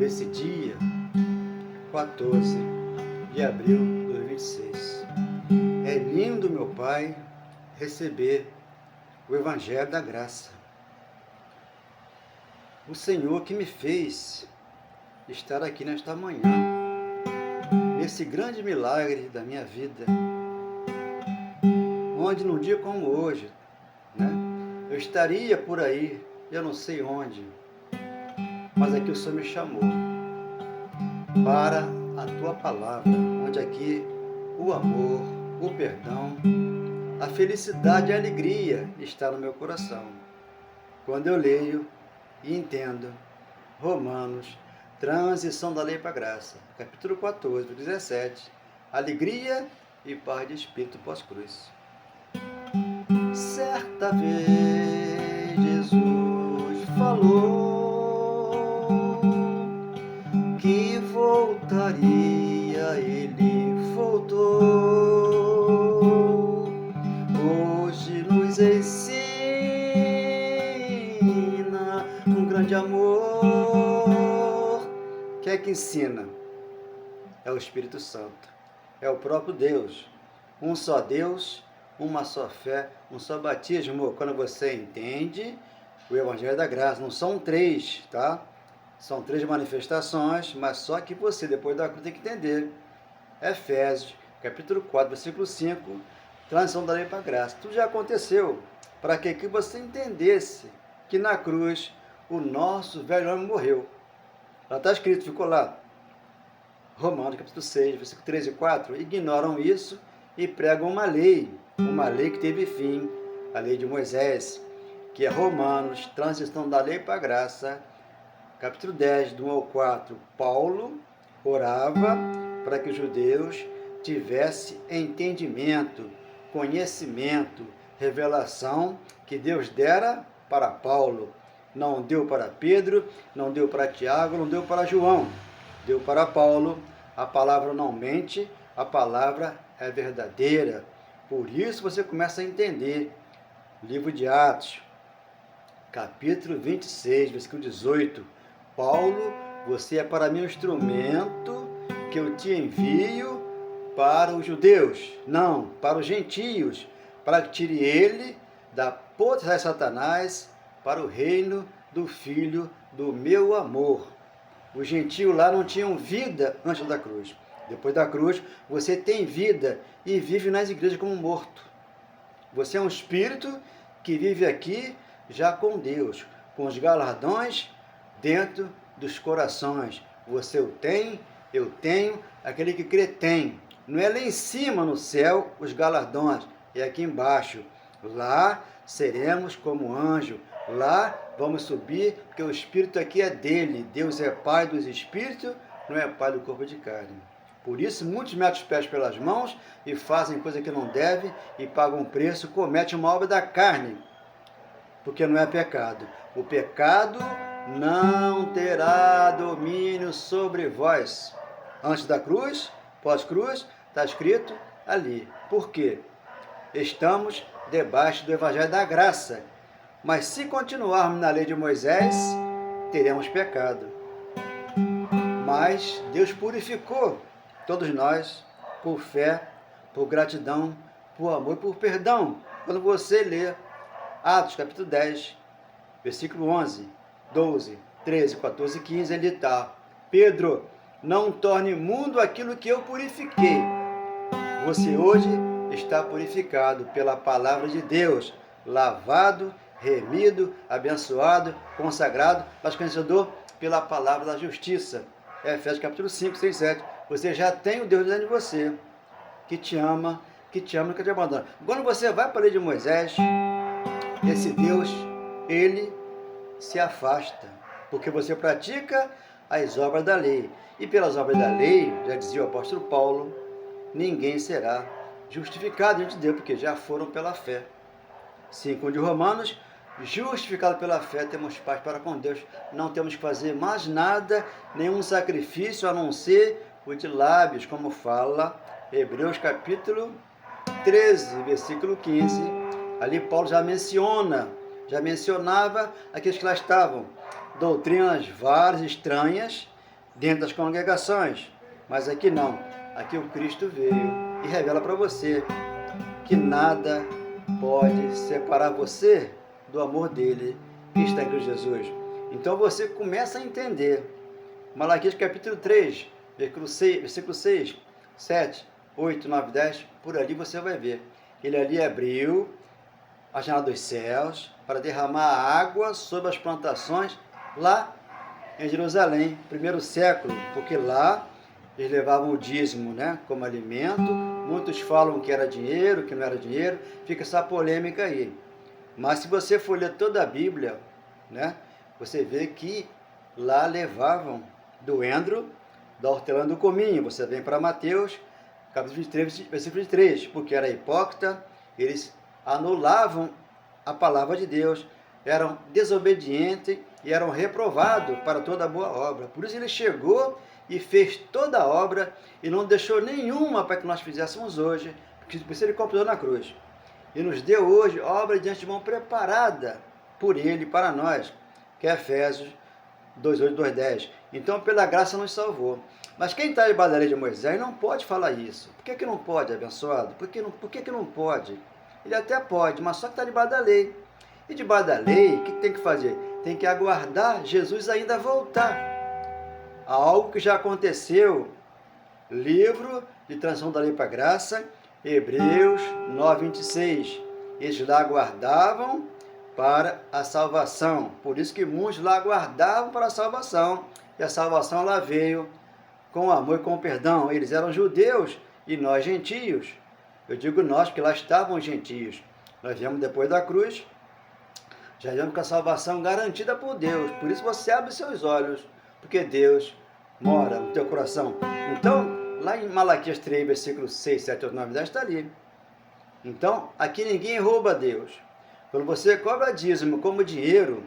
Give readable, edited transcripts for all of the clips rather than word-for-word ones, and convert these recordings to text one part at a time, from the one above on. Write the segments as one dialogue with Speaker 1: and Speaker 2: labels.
Speaker 1: nesse dia 14 de abril de 2026. É lindo, meu Pai, receber o Evangelho da Graça. O Senhor que me fez estar aqui nesta manhã, nesse grande milagre da minha vida, onde num dia como hoje, eu estaria por aí, eu não sei onde, mas aqui o Senhor me chamou para a Tua Palavra, onde aqui o amor, o perdão, a felicidade e a alegria está no meu coração. Quando eu leio e entendo Romanos, transição da lei para a graça, capítulo 14, 17, alegria e paz de espírito pós-cruz. Certa vez Jesus falou que voltaria, ele voltou. Hoje nos ensina um grande amor. Quem é que ensina? É o Espírito Santo, é o próprio Deus. Um só Deus, uma só fé, um só batismo. Quando você entende o Evangelho da Graça, não são três, tá? São três manifestações, mas só que você, depois da cruz, tem que entender. Efésios, capítulo 4, versículo 5, transição da lei para a graça. Tudo já aconteceu para que você entendesse que na cruz o nosso velho homem morreu. Lá está escrito, ficou lá. Romanos, capítulo 6, versículo 13 e 4, ignoram isso e pregam uma lei que teve fim, a lei de Moisés, que é Romanos, transição da lei para a graça, capítulo 10, do 1 ao 4, Paulo orava para que os judeus tivessem entendimento, conhecimento, revelação que Deus dera para Paulo. Não deu para Pedro, não deu para Tiago, não deu para João. Deu para Paulo. A palavra não mente, a palavra é verdadeira. Por isso você começa a entender. Livro de Atos, capítulo 26, versículo 18. Paulo, você é para mim um instrumento que eu te envio para os judeus, não, para os gentios, para que tire ele da potestade de Satanás para o reino do Filho do meu amor. Os gentios lá não tinham vida antes da cruz. Depois da cruz, você tem vida e vive nas igrejas como morto. Você é um espírito que vive aqui já com Deus, com os galardões dentro dos corações. Você o tem, eu tenho, aquele que crê tem. Não é lá em cima no céu os galardões, é aqui embaixo. Lá seremos como anjo, lá vamos subir, porque o Espírito aqui é dele. Deus é Pai dos Espíritos, não é Pai do corpo de carne. Por isso, muitos metem os pés pelas mãos e fazem coisa que não devem e pagam preço, cometem uma obra da carne, porque não é pecado. O pecado não terá domínio sobre vós. Antes da cruz, pós-cruz, está escrito ali. Por quê? Estamos debaixo do Evangelho da Graça. Mas se continuarmos na lei de Moisés, teremos pecado. Mas Deus purificou todos nós por fé, por gratidão, por amor e por perdão. Quando você lê Atos capítulo 10, versículo 11, 12, 13, 14 e 15, ele está: Pedro, não torne imundo aquilo que eu purifiquei. Você hoje está purificado pela palavra de Deus, lavado, remido, abençoado, consagrado, mas conhecedor pela palavra da justiça. Efésios capítulo 5, 6, 7. Você já tem o Deus dentro de você, que te ama, nunca te abandona. Quando você vai para a lei de Moisés, esse Deus, ele se afasta, porque você pratica as obras da lei. E pelas obras da lei, já dizia o apóstolo Paulo, ninguém será justificado diante de Deus, porque já foram pela fé. 5 de Romanos, justificado pela fé, temos paz para com Deus. Não temos que fazer mais nada, nenhum sacrifício, a não ser o de lábios, como fala Hebreus capítulo 13, versículo 15. Ali Paulo já mencionava aqueles que lá estavam, doutrinas várias, estranhas, dentro das congregações. Mas aqui não. Aqui o Cristo veio e revela para você que nada pode separar você do amor dele que está em Cristo Jesus. Então você começa a entender. Malaquias capítulo 3, versículo 6, 7, 8, 9, 10, por ali você vai ver. Ele ali abriu a janela dos céus para derramar água sobre as plantações lá em Jerusalém, primeiro século, porque lá eles levavam o dízimo, né, como alimento. Muitos falam que era dinheiro, que não era dinheiro, fica essa polêmica aí. Mas se você for ler toda a Bíblia, né, você vê que lá levavam do endro, da hortelã do cominho. Você vem para Mateus, capítulo 23, versículo 3, porque era hipócrita, eles anulavam a palavra de Deus, eram desobedientes e eram reprovados para toda boa obra. Por isso ele chegou e fez toda a obra e não deixou nenhuma para que nós fizéssemos hoje, porque por isso ele completou na cruz. E nos deu hoje obra de antemão preparada por ele para nós, que é Efésios 2:8, 2:10. Então, pela graça nos salvou. Mas quem está debaixo da lei de Moisés não pode falar isso. Por que não pode, abençoado? Por que não pode? Ele até pode, mas só que está debaixo da lei. E debaixo da lei, o que tem que fazer? Tem que aguardar Jesus ainda voltar. Algo que já aconteceu. Livro de Transição da Lei para a Graça, Hebreus 9:26. Eles lá aguardavam para a salvação. Por isso que muitos lá aguardavam para a salvação. E a salvação lá veio com amor e com perdão. Eles eram judeus e nós gentios. Eu digo nós, porque lá estavam os gentios. Nós viemos depois da cruz, já viemos com a salvação garantida por Deus. Por isso você abre seus olhos, porque Deus mora no teu coração. Então, lá em Malaquias 3, versículos 6, 7, 8, 9, 10, está ali. Então, aqui ninguém rouba Deus. Quando você cobra dízimo como dinheiro,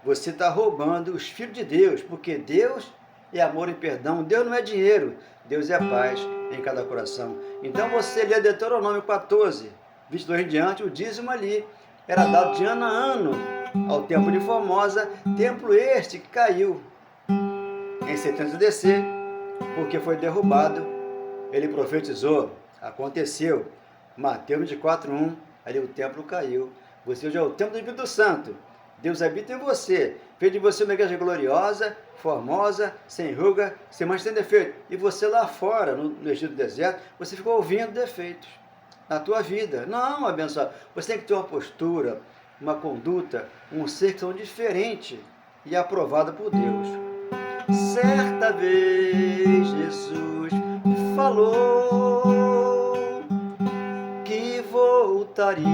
Speaker 1: você está roubando os filhos de Deus, porque Deus é amor e perdão. Deus não é dinheiro, Deus é paz em cada coração. Então você lê Deuteronômio 14, 22 em diante, o dízimo ali era dado de ano a ano ao templo de Formosa, templo este que caiu em 70 DC, porque foi derrubado. Ele profetizou, aconteceu. Mateus 24:1, ali o templo caiu. Você hoje é o templo do Espírito Santo. Deus habita em você. Fez de você uma igreja gloriosa, formosa, sem ruga, sem mancha, sem defeito. E você lá fora, no Egito do deserto, você ficou ouvindo defeitos na tua vida. Não, abençoado. Você tem que ter uma postura, uma conduta, um ser que são diferente e aprovada por Deus. Certa vez Jesus falou que voltaria,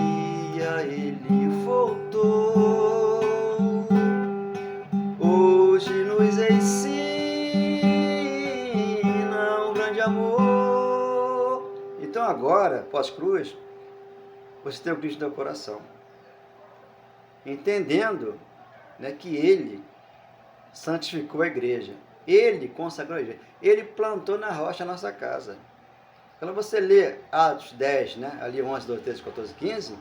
Speaker 1: ele voltou. Hoje nos ensina um grande amor. Então agora, pós-cruz, você tem o Cristo no teu coração, entendendo, né, que ele santificou a igreja, ele consagrou a igreja, ele plantou na rocha a nossa casa. Quando você lê Atos 10, né, ali 11, 12, 13, 14, 15,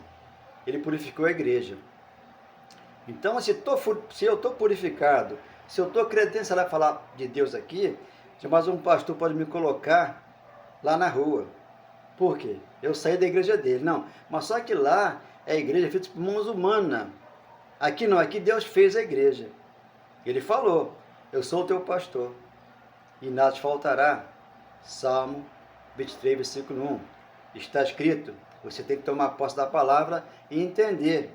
Speaker 1: ele purificou a igreja. Então, se eu estou purificado, se eu estou credenciado a falar de Deus aqui, mas um pastor pode me colocar lá na rua. Por quê? Eu saí da igreja dele. Não, mas só que lá é a igreja feita por mãos humanas. Aqui não, aqui Deus fez a igreja. Ele falou, eu sou o teu pastor, e nada te faltará. Salmo 23, versículo 1. Está escrito, você tem que tomar posse da palavra e entender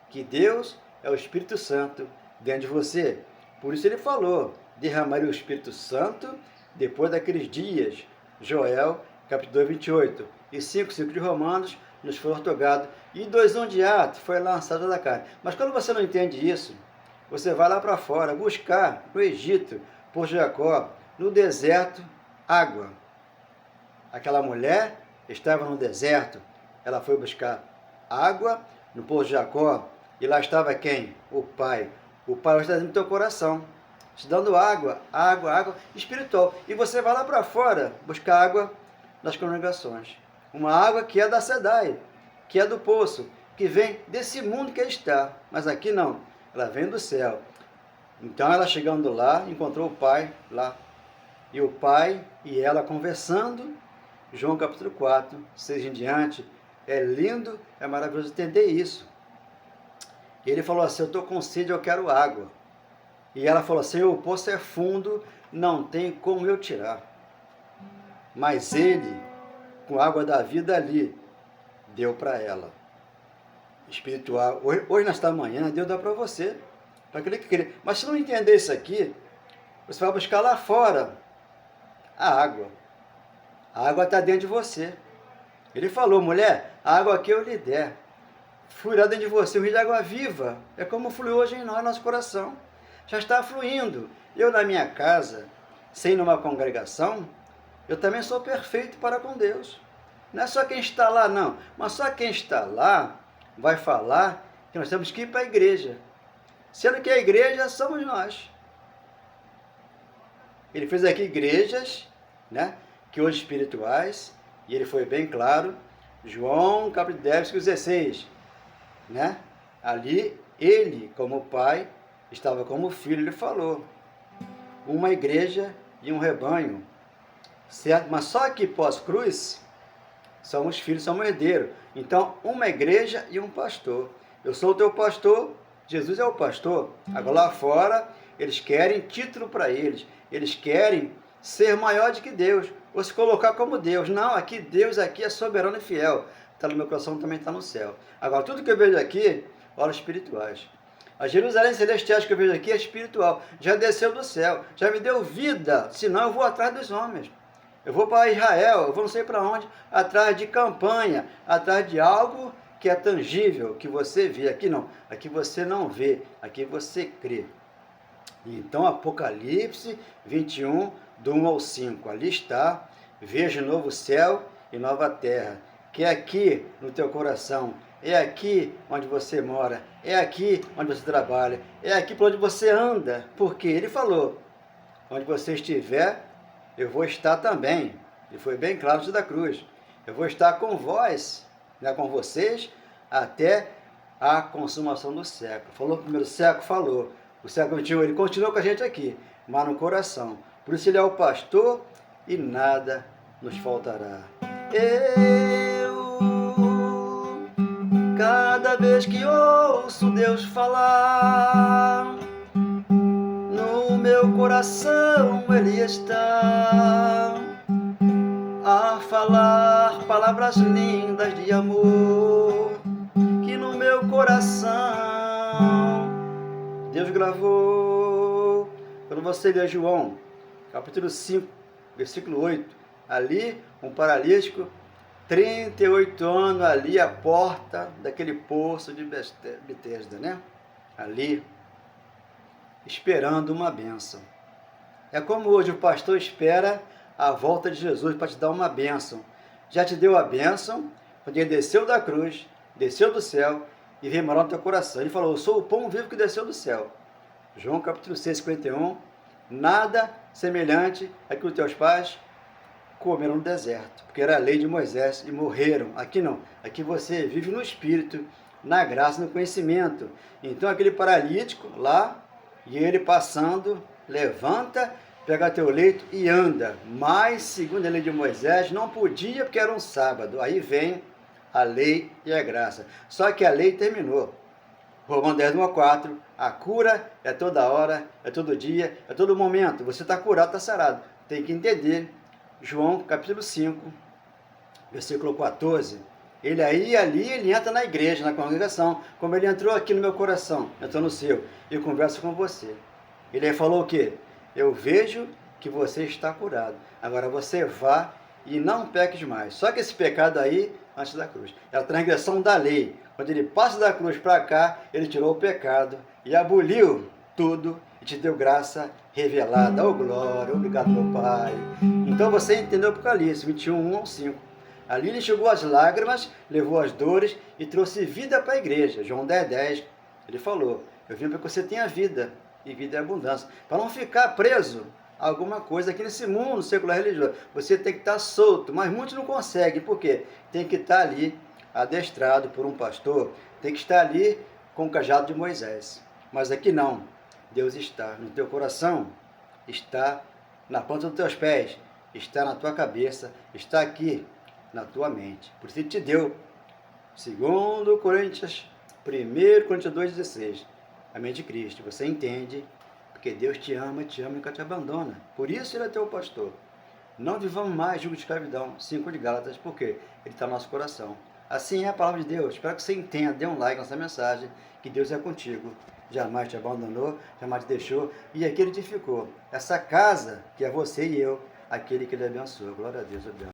Speaker 1: que Deus é o Espírito Santo dentro de você. Por isso ele falou, derramaria o Espírito Santo depois daqueles dias. Joel, capítulo 2, 28. E 5:5 de Romanos, nos foi ortogado. E 2:1 de Atos, foi lançado da carne. Mas quando você não entende isso, você vai lá para fora, buscar no Egito, por Jacó, no deserto, água. Aquela mulher estava no deserto, ela foi buscar água no poço de Jacó, e lá estava quem? O Pai. O Pai está dentro do teu coração, te dando água, água espiritual. E você vai lá para fora buscar água nas congregações. Uma água que é da SEDAI, que é do poço, que vem desse mundo que está. Mas aqui não, ela vem do céu. Então ela chegando lá, encontrou o Pai lá e o pai e ela conversando. João capítulo 4, 6 em diante. É lindo, é maravilhoso entender isso. Ele falou assim: eu estou com sede, eu quero água. E ela falou assim: o poço é fundo, não tem como eu tirar. Mas ele, com a água da vida ali, deu para ela. Espiritual. Hoje, nesta manhã, Deus dá para você. Para aquele que querer. Mas se não entender isso aqui, você vai buscar lá fora a água. A água está dentro de você. Ele falou: mulher, a água que eu lhe der fluirá dentro de você, um rio de água viva. É como flui hoje em nós, nosso coração. Já está fluindo. Eu, na minha casa, sem numa congregação, eu também sou perfeito para com Deus. Não é só quem está lá, não. Mas só quem está lá vai falar que nós temos que ir para a igreja. Sendo que a igreja somos nós. Ele fez aqui igrejas, né, que hoje espirituais, e ele foi bem claro. João, capítulo 10, versículo 16. Né? Ali, ele, como pai, estava como filho, ele falou. Uma igreja e um rebanho. Certo? Mas só que pós-cruz, somos filhos, somos herdeiros. Então, uma igreja e um pastor. Eu sou o teu pastor, Jesus é o pastor. Agora lá fora, eles querem título para eles. Eles querem ser maior do que Deus. Ou se colocar como Deus. Não, aqui Deus aqui é soberano e fiel. Está no meu coração, também está no céu. Agora, tudo que eu vejo aqui, olhos espirituais. A Jerusalém celestial que eu vejo aqui é espiritual. Já desceu do céu, já me deu vida. Senão eu vou atrás dos homens. Eu vou para Israel, eu vou não sei para onde, atrás de campanha, atrás de algo que é tangível, que você vê. Aqui não, aqui você não vê, aqui você crê. Então, Apocalipse 21, do 1 ao 5, ali está: vejo novo céu e nova terra, que é aqui no teu coração, é aqui onde você mora, é aqui onde você trabalha, é aqui por onde você anda, porque ele falou: onde você estiver, eu vou estar também. E foi bem claro antes da cruz: eu vou estar com vós, né, com vocês, até a consumação do século. Falou no primeiro século? Falou. O século XXI, ele continua com a gente aqui, mas no coração. Por isso ele é o pastor e nada nos faltará. Eu, cada vez que ouço Deus falar, no meu coração ele está a falar palavras lindas de amor, que no meu coração Deus gravou. Quando você lê João, capítulo 5, versículo 8, ali um paralítico, 38 anos ali à porta daquele poço de Betesda, né? Ali, esperando uma bênção. É como hoje o pastor espera a volta de Jesus para te dar uma bênção. Já te deu a bênção, quando ele desceu da cruz, desceu do céu e veio morar no teu coração. Ele falou: eu sou o pão vivo que desceu do céu. João capítulo 6, 51. Nada semelhante a que os teus pais comeram no deserto, porque era a lei de Moisés e morreram. Aqui não, aqui você vive no Espírito, na graça, no conhecimento. Então aquele paralítico lá, e ele passando, levanta, pega teu leito e anda. Mas, segundo a lei de Moisés, não podia porque era um sábado. Aí vem a lei e a graça. Só que a lei terminou. Romanos 10, 1 a 4, a cura é toda hora, é todo dia, é todo momento. Você está curado, está sarado. Tem que entender. João capítulo 5, versículo 14. Ele aí, ali, ele entra na igreja, na congregação, como ele entrou aqui no meu coração, entrou no seu, e eu converso com você. Ele aí falou o quê? Eu vejo que você está curado. Agora você vá e não peques mais. Só que esse pecado aí, antes da cruz, é a transgressão da lei. Quando ele passa da cruz para cá, ele tirou o pecado e aboliu tudo e te deu graça revelada. Oh, glória, obrigado, meu Pai. Então você entendeu o Apocalipse 21, 1 ao 5. Ali ele enxugou as lágrimas, levou as dores e trouxe vida para a igreja. João 10, 10, ele falou: eu vim para que você tenha vida, e vida é abundância. Para não ficar preso a alguma coisa aqui nesse mundo secular religioso. Você tem que estar solto, mas muitos não conseguem. Por quê? Tem que estar ali adestrado por um pastor, tem que estar ali com o cajado de Moisés. Mas aqui não. Deus está no teu coração, está na ponta dos teus pés, está na tua cabeça, está aqui na tua mente. Por isso ele te deu. Segundo Coríntios, 1 Coríntios 2,16, a mente de Cristo. Você entende, porque Deus te ama e nunca te abandona. Por isso ele é teu pastor. Não vivamos mais jugo de escravidão. 5 de Gálatas, porque ele está no nosso coração. Assim é a palavra de Deus. Espero que você entenda. Dê um like nessa mensagem, que Deus é contigo. Jamais te abandonou, jamais te deixou, e aqui ele edificou. Essa casa, que é você e eu, aquele que ele abençoou. Glória a Deus, abençoe.